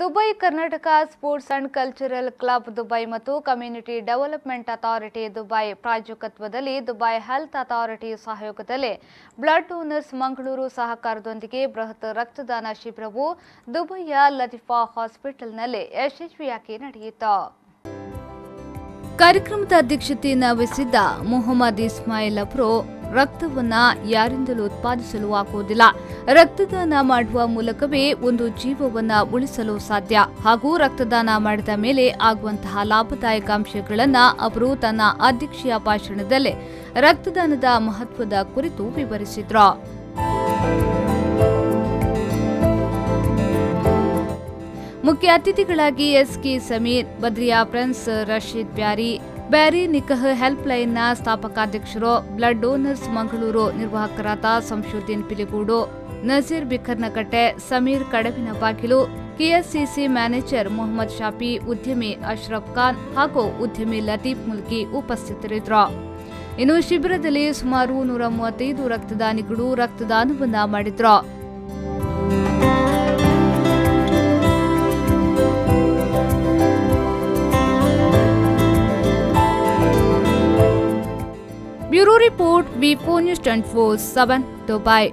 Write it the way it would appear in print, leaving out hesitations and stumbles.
Dubai Karnataka sports and cultural club Dubai ಮತ್ತು community development authority Dubai ಪ್ರಾಯೋಜಕತ್ವದಲ್ಲಿ Dubai health authority ಸಹಯೋಗದಲ್ಲಿ blood donors Mangaluru ಸಹಕಾರದೊಂದಿಗೆ ಬೃಹತ್ ರಕ್ತದಾನ ಶಿಬಿರವು ದುಬೈಯ ಲತಿಫಾ ಹಾಸ್ಪಿಟಲ್ನಲ್ಲಿ ಯಶಸ್ವಿಯಾಗಿ ನಡೆಯಿತು. ಕಾರ್ಯಕ್ರಮದ ಅಧ್ಯಕ್ಷತೆಯನ್ನು ವಹಿಸಿದ್ದ ಮೊಹಮ್ಮದ್ ಇಸ್ಮಾಯಿಲ್ ಅವರು ರಕ್ತವನ್ನ ಯಾರಿಂದಲೂ ಉತ್ಪಾದಿಸಲು ಆಗುವುದಿಲ್ಲ, ರಕ್ತದಾನ ಮಾಡುವ ಮೂಲಕವೇ ಒಂದು ಜೀವವನ್ನ ಉಳಿಸಲು ಸಾಧ್ಯ ಹಾಗೂ ರಕ್ತದಾನ ಮಾಡಿದ ಮೇಲೆ ಆಗುವಂತಹ ಲಾಭದಾಯಕ ಅಂಶಗಳನ್ನು ಅವರು ತನ್ನ ಅಧ್ಯಕ್ಷೀಯ ಭಾಷಣದಲ್ಲಿ ರಕ್ತದಾನದ ಮಹತ್ವದ ಕುರಿತು ವಿವರಿಸಿದ್ರು. ಮುಖ್ಯ ಅತಿಥಿಗಳಾಗಿ ಎಸ್ಕೆ ಸಮೀರ್, ಬದ್ರಿಯಾ ಪ್ರಿನ್ಸ್, ರಶೀದ್ ಬ್ಯಾರಿ ನಿಕಹ್ ಹೆಲ್ಪ್ ಲೈನ್ನ ಸ್ಥಾಪಕಾಧ್ಯಕ್ಷರು, ಬ್ಲಡ್ ಡೋನರ್ಸ್ ಮಂಗಳೂರು ನಿರ್ವಾಹಕರಾದ ಸಂಶುದ್ದೀನ್ ಪಿಲಿಗೂಡು, ನಜೀರ್ ಬಿಖರ್ನಕಟ್ಟೆ, ಸಮೀರ್ ಕಡವಿನ ಬಾಗಿಲು, ಕೆಎಸ್ಸಿಸಿ ಮ್ಯಾನೇಜರ್ ಮೊಹಮ್ಮದ್ ಶಾಫಿ, ಉದ್ಯಮಿ ಅಶ್ರಫ್ ಖಾನ್ ಹಾಗೂ ಉದ್ಯಮಿ ಲತೀಫ್ ಮುಲ್ಕಿ ಉಪಸ್ಥಿತರಿದ್ದರು. ಇನ್ನು ಶಿಬಿರದಲ್ಲಿ ಸುಮಾರು 135 ರಕ್ತದಾನಿಗಳು ರಕ್ತದಾನವನ್ನ ಮಾಡಿದ್ರು. Bureau report, V4 News 24/7 Dubai.